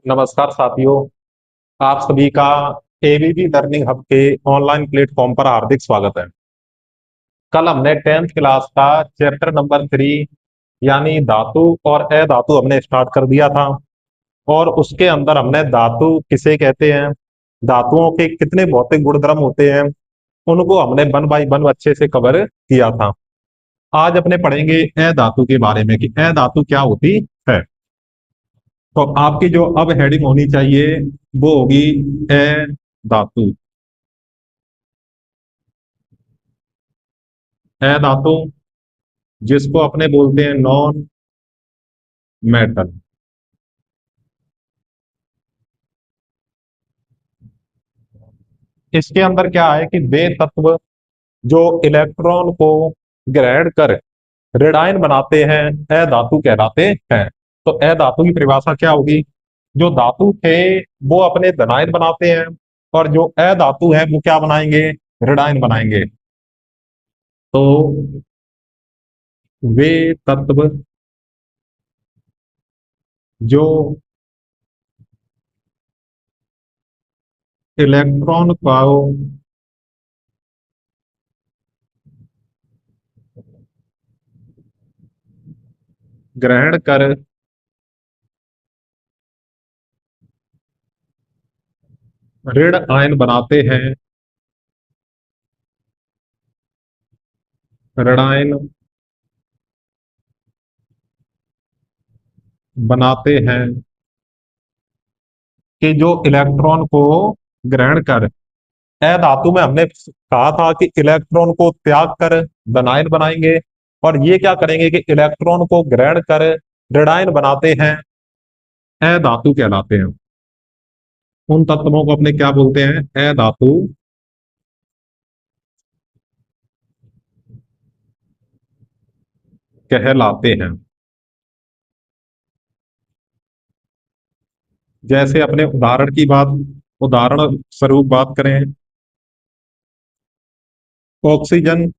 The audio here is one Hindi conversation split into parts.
नमस्कार साथियों। आप सभी का एबीपी लर्निंग हब के ऑनलाइन प्लेटफॉर्म पर हार्दिक स्वागत है। कल हमने 10th क्लास का चैप्टर नंबर 3 यानी धातु और अधातु हमने स्टार्ट कर दिया था। और उसके अंदर हमने धातु किसे कहते हैं, धातुओं के कितने भौतिक गुणधर्म होते हैं, उनको हमने वन बाय वन अच्छे से कवर किया था। आज अपने पढ़ेंगे अधातु के बारे में कि अधातु क्या होती है। तो आपकी जो अब हेडिंग होनी चाहिए वो होगी अधातु। अधातु जिसको अपने बोलते हैं नॉन मेटल। इसके अंदर क्या है कि वे तत्व जो इलेक्ट्रॉन को ग्रहण कर ऋणायन बनाते हैं अधातु कहलाते हैं। तो अधातु की परिभाषा क्या होगी? जो धातु थे वो अपने धनायन बनाते हैं, और जो अधातु है वो क्या बनाएंगे? ऋणायन बनाएंगे। तो वे तत्व जो इलेक्ट्रॉन को ग्रहण कर ऋण आयन बनाते हैं, ऋणायन बनाते हैं, कि जो इलेक्ट्रॉन को ग्रहण कर, अधातु में हमने कहा था कि इलेक्ट्रॉन को त्याग कर धनायन बनाएंगे, और ये क्या करेंगे कि इलेक्ट्रॉन को ग्रहण कर ऋणायन बनाते हैं, अधातु कहलाते हैं। उन तत्वों को अपने क्या बोलते हैं? अधातु कहलाते हैं। जैसे अपने उदाहरण स्वरूप बात करें, ऑक्सीजन।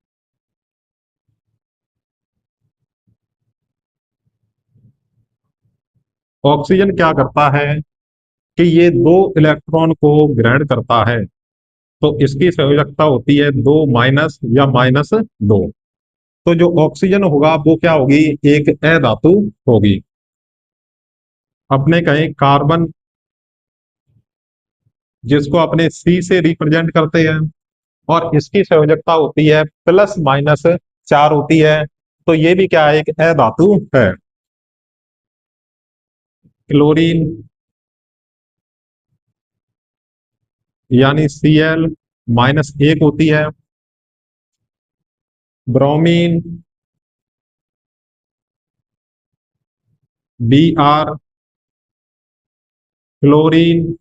ऑक्सीजन क्या करता है कि ये दो इलेक्ट्रॉन को ग्रहण करता है, तो इसकी संयोजकता होती है 2 या -2। तो जो ऑक्सीजन होगा वो क्या होगी? एक अधातु होगी। अपने कहें कार्बन, जिसको अपने सी से रिप्रेजेंट करते हैं, और इसकी संयोजकता होती है +-4 होती है। तो ये भी क्या है? एक अधातु है। क्लोरीन यानी Cl-1 होती है। ब्रोमीन Br, क्लोरीन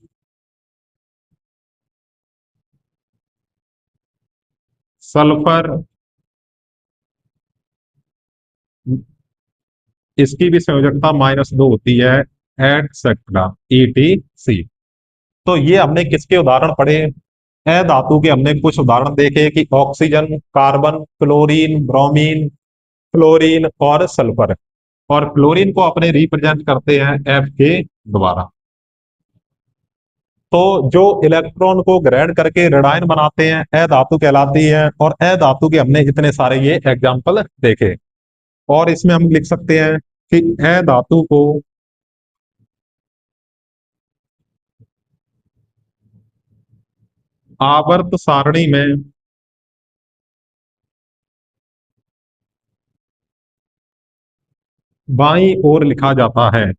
सल्फर, इसकी भी संयोजकता -2 होती है, एटसेट्रा ETC। तो ये हमने किसके उदाहरण पढ़े? अधातु के हमने कुछ उदाहरण देखे कि oxygen, carbon, chlorine, bromine, fluorine और सल्फर। और क्लोरीन को अपने रिप्रेजेंट करते हैं F के द्वारा। तो जो इलेक्ट्रॉन को ग्रहण करके ऋणायन बनाते हैं अधातु कहलाती है। और अधातु के हमने इतने सारे ये एग्जाम्पल देखे। और इसमें हम लिख सकते हैं कि अधातु को आवर्त सारणी में बाईं ओर लिखा जाता है,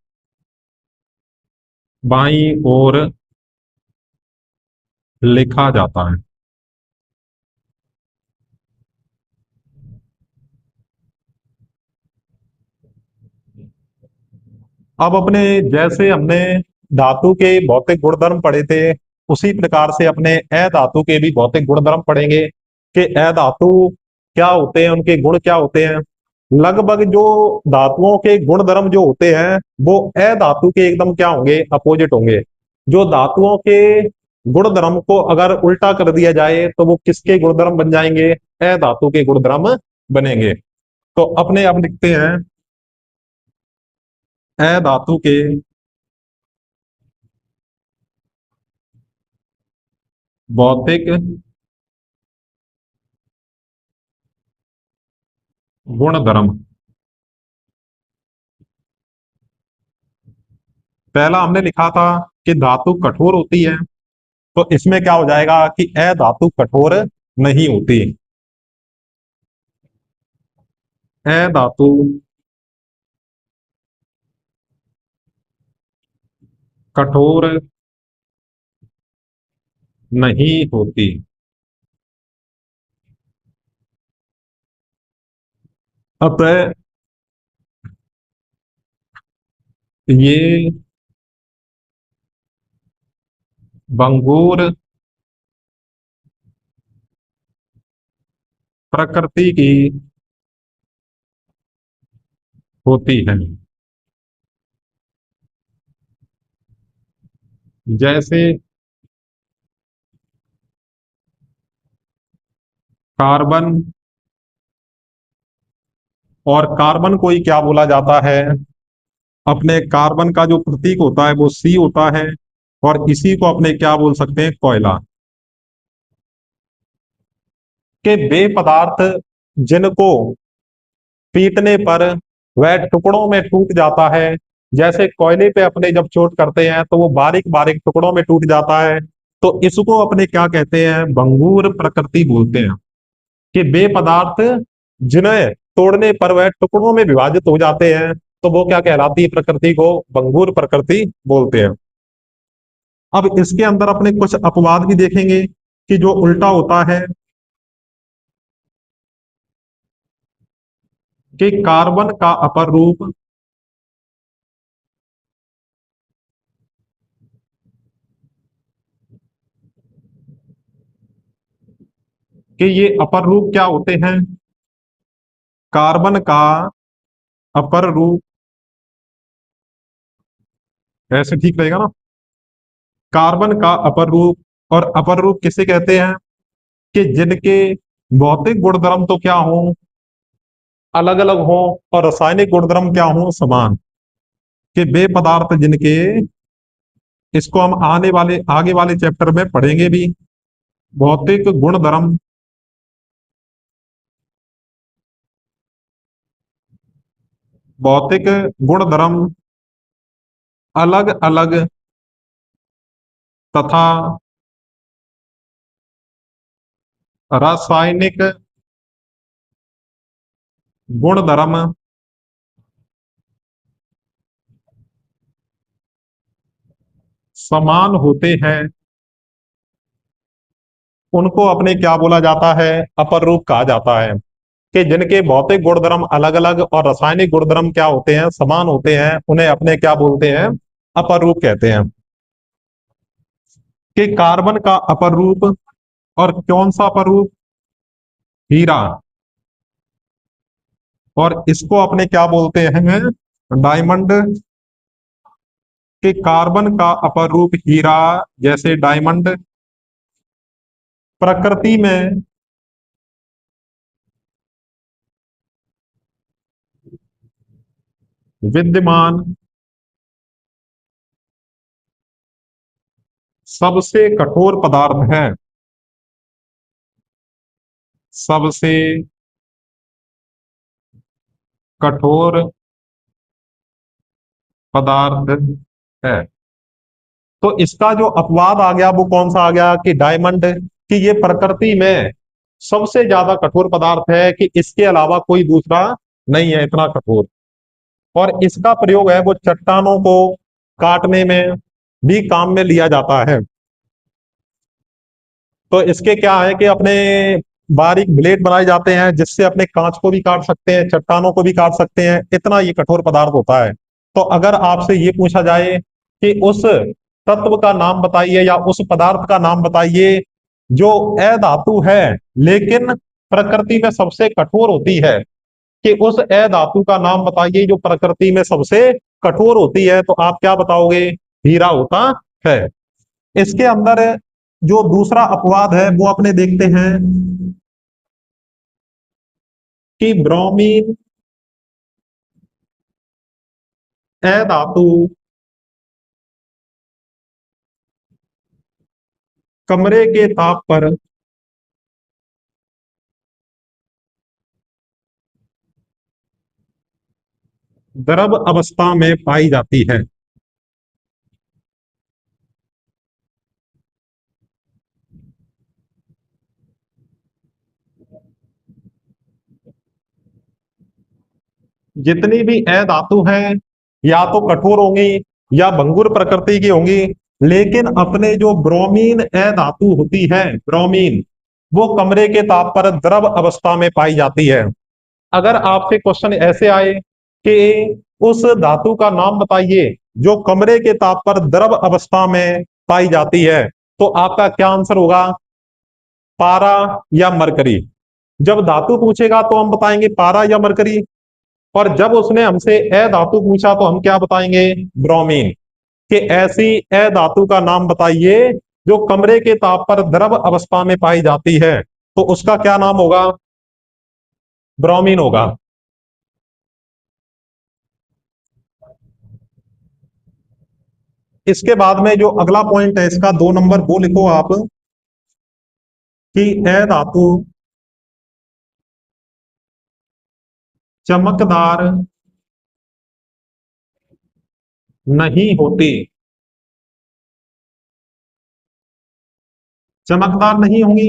बाईं ओर लिखा जाता है। अब अपने जैसे हमने धातु के भौतिक गुणधर्म पढ़े थे, उसी प्रकार से अपने अधातु के भी भौतिक गुणधर्म पढ़ेंगे कि अधातु क्या होते हैं, उनके गुण क्या होते हैं। लगभग जो धातुओं के गुणधर्म जो होते हैं वो अधातु के एकदम क्या होंगे? अपोजिट होंगे। जो धातुओं के गुणधर्म को अगर उल्टा कर दिया जाए तो वो किसके गुणधर्म बन जाएंगे? अधातु के गुणधर्म बनेंगे। तो अपने अब लिखते हैं अधातु के भौतिक गुणधर्म। पहला हमने लिखा था कि धातु कठोर होती है, तो इसमें क्या हो जाएगा कि अधातु कठोर नहीं होती। अधातु कठोर नहीं होती। अतः ये भंगुर प्रकृति की होती है। जैसे कार्बन, और कार्बन को ही क्या बोला जाता है, अपने कार्बन का जो प्रतीक होता है वो सी होता है, और इसी को अपने क्या बोल सकते हैं, कोयला। के वे पदार्थ जिनको पीटने पर वह टुकड़ों में टूट जाता है, जैसे कोयले पे अपने जब चोट करते हैं तो वो बारीक बारीक टुकड़ों में टूट जाता है, तो इसको अपने क्या कहते हैं, भंगुर प्रकृति बोलते हैं। कि वे पदार्थ जिन्हें तोड़ने पर वह टुकड़ों में विभाजित हो जाते हैं, तो वो क्या कहलाती है, प्रकृति को भंगुर प्रकृति बोलते हैं। अब इसके अंदर अपने कुछ अपवाद भी देखेंगे कि जो उल्टा होता है, कि कार्बन का अपर रूप कि ये अपर रूप क्या होते हैं, कार्बन का अपर रूप, ऐसे ठीक रहेगा ना, कार्बन का अपर रूप, और अपर रूप किसे कहते हैं, कि जिनके भौतिक गुणधर्म तो क्या हो, अलग अलग हो, और रासायनिक गुणधर्म क्या हो, समान। कि वे पदार्थ जिनके, इसको हम आने वाले आगे वाले चैप्टर में पढ़ेंगे भी, भौतिक गुणधर्म, भौतिक गुणधर्म अलग अलग तथा रासायनिक गुणधर्म समान होते हैं, उनको अपने क्या बोला जाता है, अपर रूप कहा जाता है। कि जिनके भौतिक गुणधर्म अलग अलग और रासायनिक गुणधर्म क्या होते हैं, समान होते हैं, उन्हें अपने क्या बोलते हैं, अपर रूप कहते हैं। कि कार्बन का अपर रूप, और कौन सा अपर रूप, हीरा, और इसको अपने क्या बोलते हैं, डायमंड। कि कार्बन का अपर रूप हीरा, जैसे डायमंड, प्रकृति में विद्यमान सबसे कठोर पदार्थ है, सबसे कठोर पदार्थ है। तो इसका जो अपवाद आ गया वो कौन सा आ गया, कि डायमंड, कि ये प्रकृति में सबसे ज्यादा कठोर पदार्थ है, कि इसके अलावा कोई दूसरा नहीं है इतना कठोर। और इसका प्रयोग है वो चट्टानों को काटने में भी काम में लिया जाता है। तो इसके क्या है कि अपने बारीक ब्लेड बनाए जाते हैं, जिससे अपने कांच को भी काट सकते हैं, चट्टानों को भी काट सकते हैं, इतना ये कठोर पदार्थ होता है। तो अगर आपसे ये पूछा जाए कि उस तत्व का नाम बताइए या उस पदार्थ का नाम बताइए जो अधातु है लेकिन प्रकृति में सबसे कठोर होती है, कि उस अधातु का नाम बताइए जो प्रकृति में सबसे कठोर होती है, तो आप क्या बताओगे, हीरा होता है। इसके अंदर जो दूसरा अपवाद है वो अपने देखते हैं, कि ब्रोमीन अधातु कमरे के ताप पर द्रव अवस्था में पाई जाती है। जितनी भी अधातु हैं या तो कठोर होंगी या भंगुर प्रकृति की होंगी, लेकिन अपने जो ब्रोमीन अधातु होती है, ब्रोमीन, वो कमरे के ताप पर द्रव अवस्था में पाई जाती है। अगर आपसे क्वेश्चन ऐसे आए कि उस धातु का नाम बताइए जो कमरे के ताप पर द्रव अवस्था में पाई जाती है, तो आपका क्या आंसर होगा? पारा या मरकरी। जब धातु पूछेगा तो हम बताएंगे पारा या मरकरी, और जब उसने हमसे अधातु पूछा तो हम क्या बताएंगे? ब्रोमीन। कि ऐसी अधातु का नाम बताइए जो कमरे के ताप पर द्रव अवस्था में पाई जाती है, तो उसका क्या नाम होगा? ब्रोमीन होगा। इसके बाद में जो अगला पॉइंट है इसका 2 नंबर, वो लिखो आप कि अधातु चमकदार नहीं होती। चमकदार नहीं होंगी,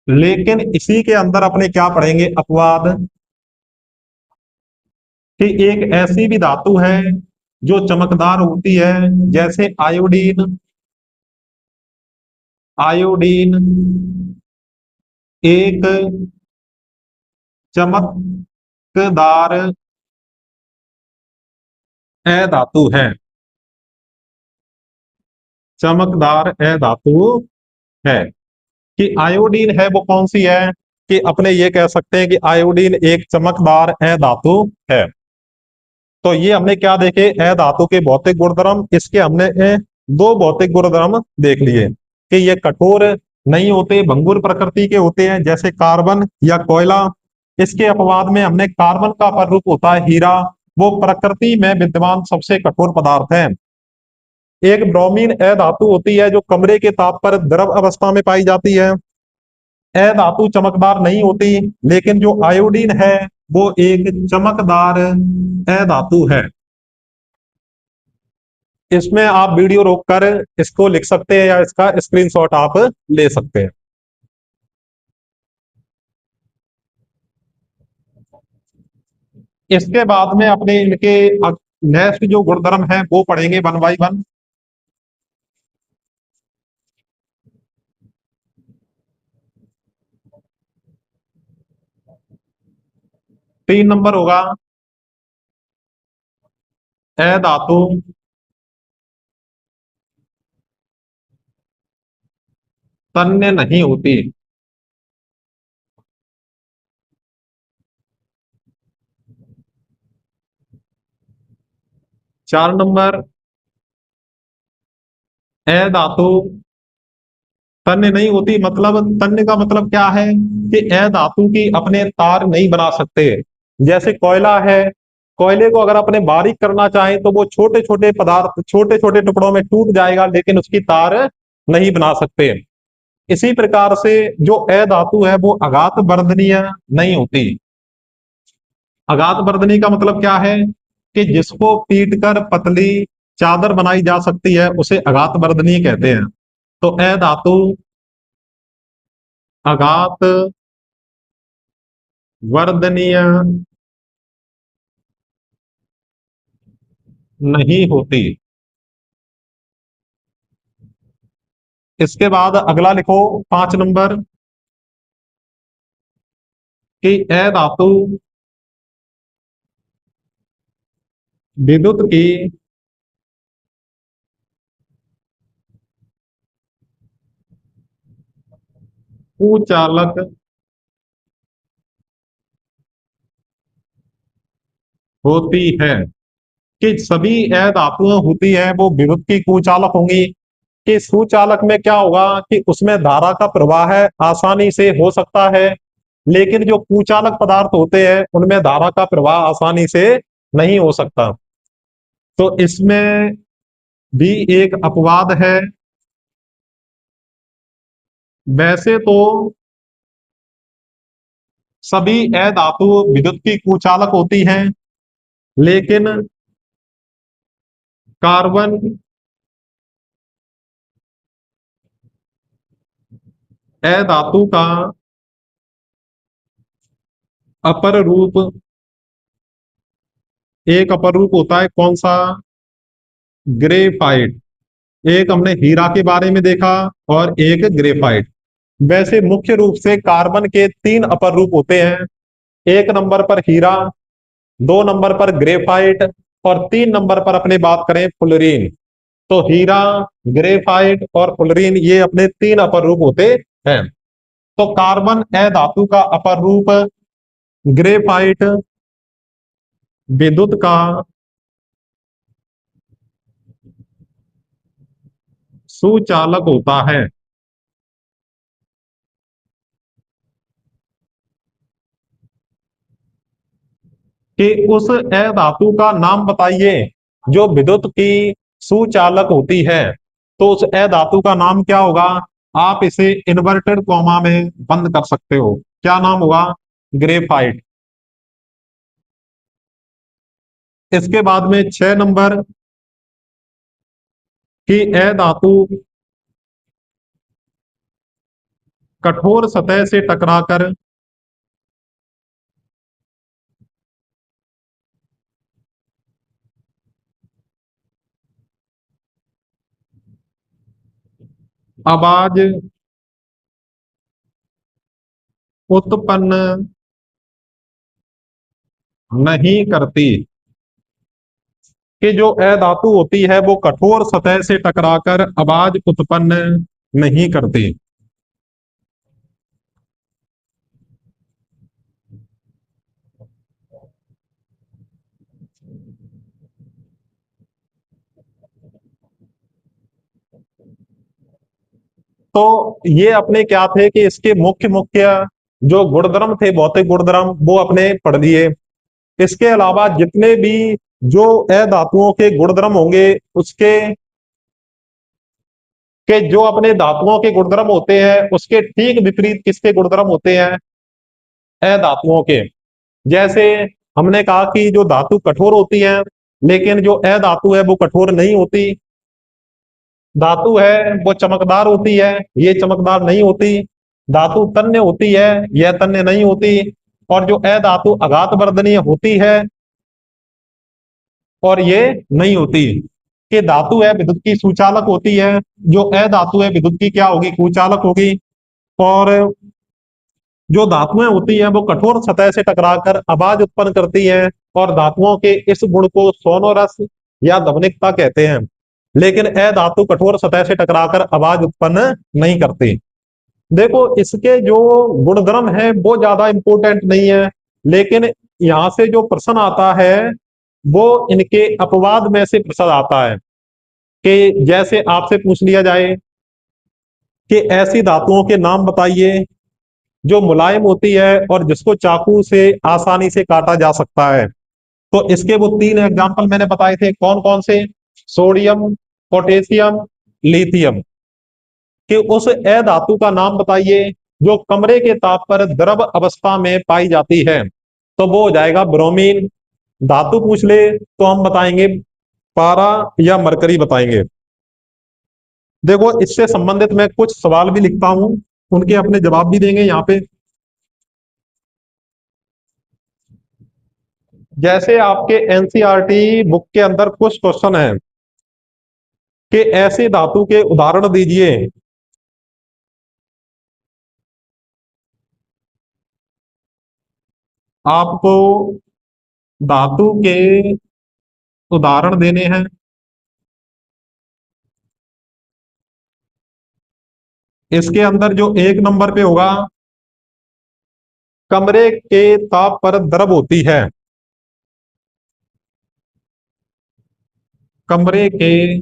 लेकिन इसी के अंदर अपने क्या पढ़ेंगे? अपवाद। कि एक ऐसी भी धातु है जो चमकदार होती है, जैसे आयोडीन। आयोडीन एक चमकदार अधातु है। चमकदार अधातु है। कि आयोडीन है वो कौन सी है? कि अपने ये कह सकते हैं कि आयोडीन एक चमकदार अधातु है। तो ये हमने क्या देखे? अधातु के भौतिक गुणधर्म। इसके हमने 2 भौतिक गुणधर्म देख लिए कि ये कठोर नहीं होते, भंगुर प्रकृति के होते हैं, जैसे कार्बन या कोयला। इसके अपवाद में हमने कार्बन का पररूप होता है हीरा, वो प्रकृति में विद्यमान सबसे कठोर पदार्थ है। एक ब्रोमीन अधातु होती है जो कमरे के ताप पर द्रव अवस्था में पाई जाती है। अधातु चमकदार नहीं होती, लेकिन जो आयोडीन है वो एक चमकदार अधातु है। इसमें आप वीडियो रोककर इसको लिख सकते हैं या इसका स्क्रीनशॉट आप ले सकते हैं। इसके बाद में अपने इनके नेक्स्ट जो गुणधर्म है वो पढ़ेंगे 1 बाय 1। 3 नंबर होगा अधातु तन्य नहीं होती। 4 नंबर अधातु तन्य नहीं होती। मतलब तन्य का मतलब क्या है? कि अधातु की अपने तार नहीं बना सकते। जैसे कोयला है, कोयले को अगर अपने बारीक करना चाहें तो वो छोटे छोटे पदार्थ, छोटे छोटे टुकड़ों में टूट जाएगा, लेकिन उसकी तार नहीं बना सकते। इसी प्रकार से जो अधातु है वो अघात वर्धनीय नहीं होती। अघात वर्धनी का मतलब क्या है? कि जिसको पीट कर पतली चादर बनाई जा सकती है उसे अघात वर्धनी कहते हैं। तो अधातु अघात वर्धनीय नहीं होती। इसके बाद अगला लिखो 5 नंबर कि अधातु विद्युत की कुचालक होती है। कि सभी अधातुएं होती है वो विद्युत की कुचालक होंगी। कि सुचालक में क्या होगा? कि उसमें धारा का प्रवाह है आसानी से हो सकता है, लेकिन जो कुचालक पदार्थ होते हैं उनमें धारा का प्रवाह आसानी से नहीं हो सकता। तो इसमें भी एक अपवाद है। वैसे तो सभी अधातु विद्युत की कुचालक होती हैं, लेकिन कार्बन अधातु का अपर रूप, एक अपर रूप होता है कौन सा? ग्रेफाइट। एक हमने हीरा के बारे में देखा और एक ग्रेफाइट। वैसे मुख्य रूप से कार्बन के तीन अपर रूप होते हैं। एक नंबर पर हीरा, दो नंबर पर ग्रेफाइट, और तीन नंबर पर अपने बात करें फ्लोरीन। तो हीरा, ग्रेफाइट और फ्लोरीन ये अपने तीन अपर रूप होते हैं। तो कार्बन अधातु का अपर रूप ग्रेफाइट विद्युत का सुचालक होता है। कि उस अधातु का नाम बताइए जो विद्युत की सुचालक होती है। तो उस अधातु का नाम क्या होगा? आप इसे इन्वर्टेड कॉमा में बंद कर सकते हो। क्या नाम होगा? ग्रेफाइट। इसके बाद में 6 नंबर की अधातु कठोर सतह से टकराकर आवाज उत्पन्न नहीं करती। कि जो अधातु होती है वो कठोर सतह से टकराकर आवाज उत्पन्न नहीं करती। तो ये अपने क्या थे कि इसके मुख्य मुख्य जो गुणधर्म थे, भौतिक गुणधर्म, वो अपने पढ़ लिए। इसके अलावा जितने भी जो अधातुओं के गुणधर्म होंगे उसके के जो अपने धातुओं के गुणधर्म होते हैं उसके ठीक विपरीत किसके गुणधर्म होते हैं? अधातुओं के। जैसे हमने कहा कि जो धातु कठोर होती है, लेकिन जो अधातु है वो कठोर नहीं होती। धातु है वो चमकदार होती है, ये चमकदार नहीं होती। धातु तन्य होती है, यह तन्य नहीं होती। और जो अधातु आघात वर्धनीय होती है और ये नहीं होती। कि धातु है विद्युत की सुचालक होती है, जो अधातु है विद्युत की क्या होगी? कुचालक होगी। और जो धातुएं होती हैं वो कठोर सतह से टकराकर आवाज उत्पन्न करती हैं। और धातुओं के इस गुण को सोनोरस या ध्वनिकता कहते हैं। लेकिन अधातु कठोर सतह से टकराकर आवाज उत्पन्न नहीं करती। देखो इसके जो गुणधर्म है वो ज्यादा इंपॉर्टेंट नहीं है, लेकिन यहां से जो प्रश्न आता है वो इनके अपवाद में से प्रश्न आता है। कि जैसे आपसे पूछ लिया जाए कि ऐसी धातुओं के नाम बताइए जो मुलायम होती है और जिसको चाकू से आसानी से काटा जा सकता है। तो इसके वो तीन एग्जाम्पल मैंने बताए थे, कौन कौन से? Sodium, potassium, lithium. कि उस अधातु का नाम बताइए जो कमरे के ताप पर द्रव अवस्था में पाई जाती है। तो वो हो जाएगा ब्रोमीन। धातु पूछ ले तो हम बताएंगे पारा या मरकरी बताएंगे। देखो इससे संबंधित मैं कुछ सवाल भी लिखता हूं, उनके अपने जवाब भी देंगे यहाँ पे। जैसे आपके एनसीईआरटी बुक के अंदर कुछ क्वेश्चन है कि ऐसे धातु के उदाहरण दीजिए आपको धातु के उदाहरण देने हैं। इसके अंदर जो एक नंबर पे होगा, कमरे के ताप पर द्रव होती है। कमरे के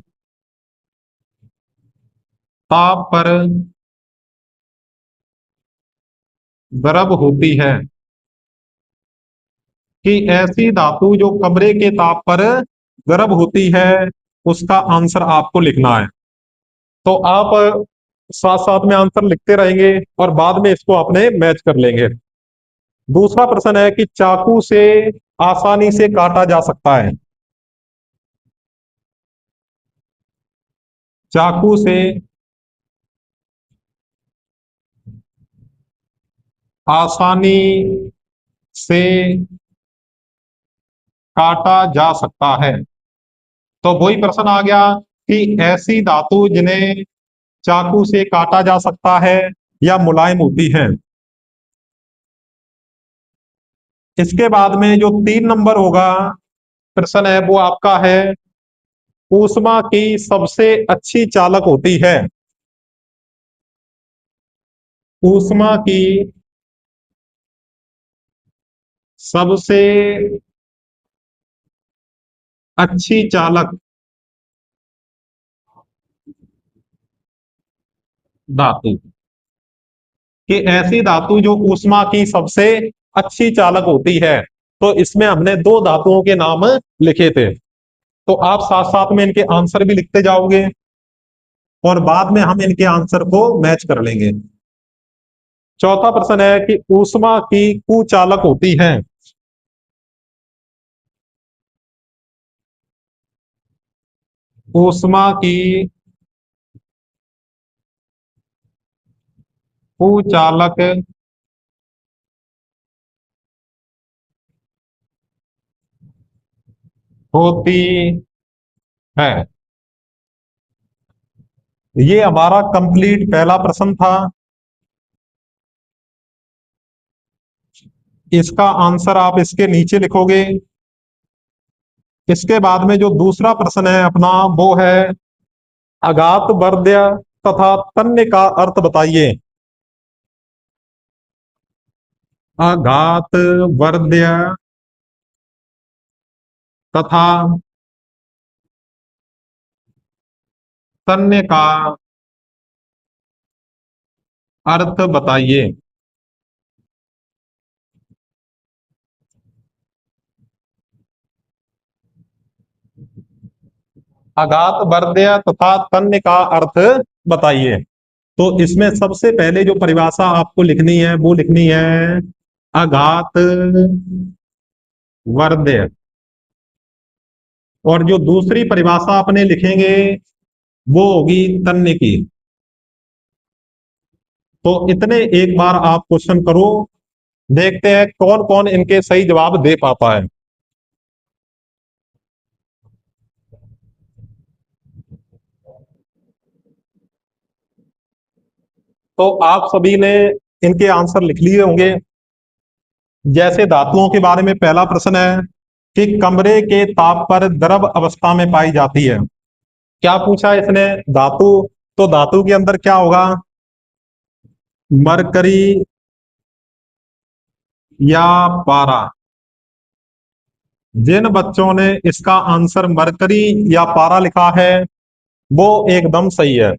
ताप पर द्रव होती है। कि ऐसी धातु जो कमरे के ताप पर गर्भ होती है, उसका आंसर आपको लिखना है। तो आप साथ साथ में आंसर लिखते रहेंगे और बाद में इसको अपने मैच कर लेंगे। दूसरा प्रश्न है कि चाकू से आसानी से काटा जा सकता है। चाकू से आसानी से काटा जा सकता है। तो वही प्रश्न आ गया कि ऐसी धातु जिन्हें चाकू से काटा जा सकता है या मुलायम होती है। इसके बाद में जो 3 नंबर होगा प्रश्न है वो आपका है, ऊष्मा की सबसे अच्छी चालक होती है। ऊष्मा की सबसे अच्छी चालक धातु, कि ऐसी धातु जो ऊष्मा की सबसे अच्छी चालक होती है। तो इसमें हमने दो धातुओं के नाम लिखे थे। तो आप साथ साथ में इनके आंसर भी लिखते जाओगे और बाद में हम इनके आंसर को मैच कर लेंगे। चौथा प्रश्न है कि ऊष्मा की कुचालक होती है। ऊष्मा की कुचालक होती है। ये हमारा कंप्लीट पहला प्रश्न था। इसका आंसर आप इसके नीचे लिखोगे। इसके बाद में जो दूसरा प्रश्न है अपना वो है, अघात वर्ध्य तथा तन्य का अर्थ बताइए। अघात वर्ध्य तथा तन्य का अर्थ बताइए। अघात वर्ध्य तथा तन्य का अर्थ बताइए। तो इसमें सबसे पहले जो परिभाषा आपको लिखनी है वो लिखनी है अघात वर्ध्य, और जो दूसरी परिभाषा अपने लिखेंगे वो होगी तन्य की। तो इतने एक बार आप क्वेश्चन करो, देखते हैं कौन कौन इनके सही जवाब दे पाता है। तो आप सभी ने इनके आंसर लिख लिए होंगे। जैसे धातुओं के बारे में पहला प्रश्न है कि कमरे के ताप पर द्रव अवस्था में पाई जाती है। क्या पूछा इसने? धातु। तो धातु के अंदर क्या होगा? मरकरी या पारा। जिन बच्चों ने इसका आंसर मरकरी या पारा लिखा है वो एकदम सही है।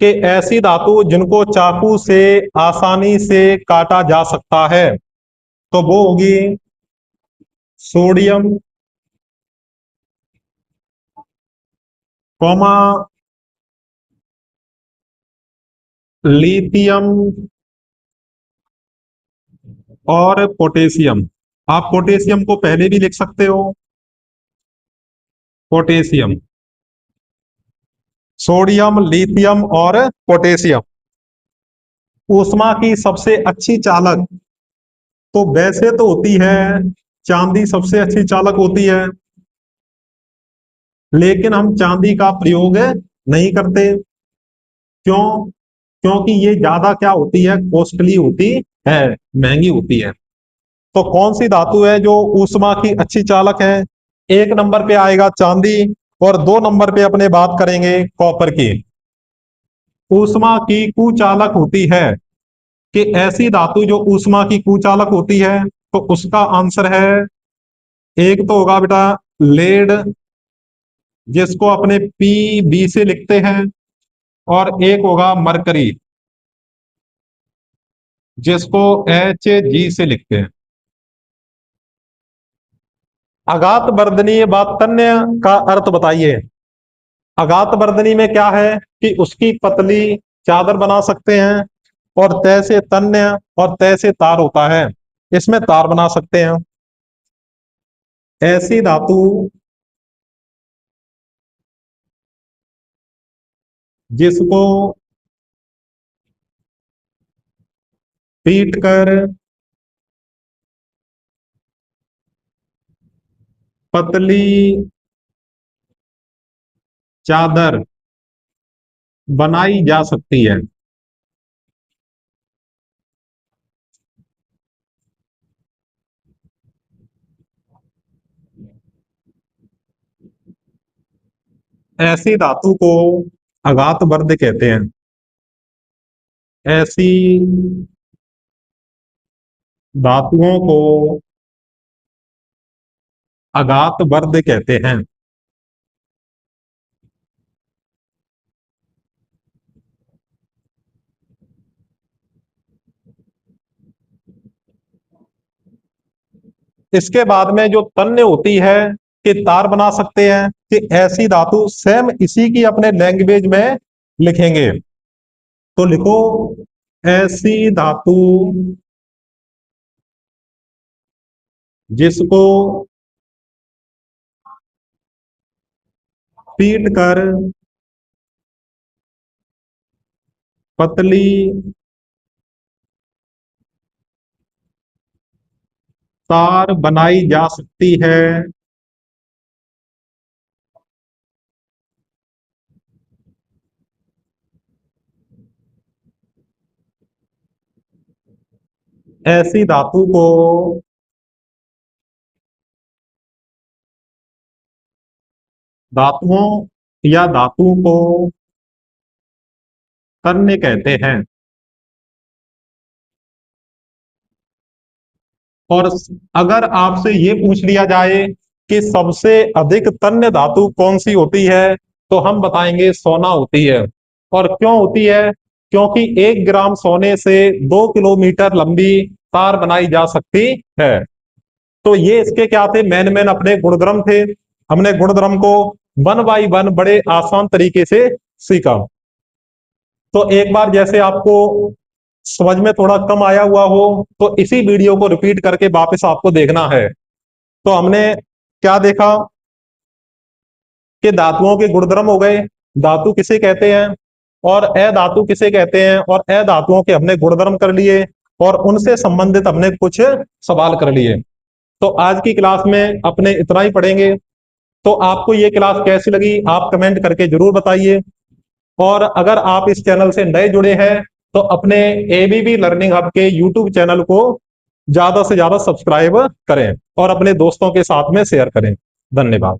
कि ऐसी धातु जिनको चाकू से आसानी से काटा जा सकता है तो वो होगी सोडियम, कोमा लिथियम और पोटेशियम। आप पोटेशियम को पहले भी लिख सकते हो। पोटेशियम, सोडियम, लिथियम और पोटेशियम। ऊष्मा की सबसे अच्छी चालक तो वैसे तो होती है चांदी, सबसे अच्छी चालक होती है, लेकिन हम चांदी का प्रयोग नहीं करते। क्यों? क्योंकि ये ज्यादा क्या होती है, कॉस्टली होती है, महंगी होती है। तो कौन सी धातु है जो ऊष्मा की अच्छी चालक है? एक नंबर पे आएगा चांदी, और 2 नंबर पे अपने बात करेंगे कॉपर की। ऊष्मा की कुचालक होती है, कि ऐसी धातु जो ऊष्मा की कुचालक होती है तो उसका आंसर है, एक तो होगा बेटा लेड, जिसको अपने पी बी से लिखते हैं, और एक होगा मरकरी, जिसको एच जी से लिखते हैं। अगात वर्धनीय व तन्य का अर्थ बताइए। अगात वर्धनी में क्या है कि उसकी पतली चादर बना सकते हैं, और तय से तन्य और तय से तार होता है, इसमें तार बना सकते हैं। ऐसी धातु जिसको पीट कर पतली चादर बनाई जा सकती है। ऐसी धातु को अगात वर्ध कहते हैं। ऐसी धातुओं को अगात वर्ध कहते हैं। इसके बाद में जो तन्य होती है कि तार बना सकते हैं, कि ऐसी धातु सेम इसी की अपने लैंग्वेज में लिखेंगे। तो लिखो, ऐसी धातु जिसको पीट कर पतली तार बनाई जा सकती है। ऐसी धातु को धातुओं या धातु को तन्य कहते हैं। और अगर आपसे ये पूछ लिया जाए कि सबसे अधिक तन्य धातु कौन सी होती है, तो हम बताएंगे सोना होती है। और क्यों होती है? क्योंकि 1 ग्राम सोने से 2 किलोमीटर लंबी तार बनाई जा सकती है। तो ये इसके क्या थे, मेन मेन अपने गुणधर्म थे। हमने गुणधर्म को 1 बाई 1 बड़े आसान तरीके से सीखा। तो एक बार जैसे आपको समझ में थोड़ा कम आया हुआ हो, तो इसी वीडियो को रिपीट करके वापस आपको देखना है। तो हमने क्या देखा कि धातुओं के गुणधर्म हो गए, धातु किसे कहते हैं और अधातु किसे कहते हैं, और अधातुओं के हमने गुणधर्म कर लिए, और उनसे संबंधित हमने कुछ सवाल कर लिए। तो आज की क्लास में अपने इतना ही पढ़ेंगे। तो आपको ये क्लास कैसी लगी आप कमेंट करके जरूर बताइए। और अगर आप इस चैनल से नए जुड़े हैं, तो अपने एबीबी लर्निंग हब के यूट्यूब चैनल को ज्यादा से ज्यादा सब्सक्राइब करें और अपने दोस्तों के साथ में शेयर करें। धन्यवाद।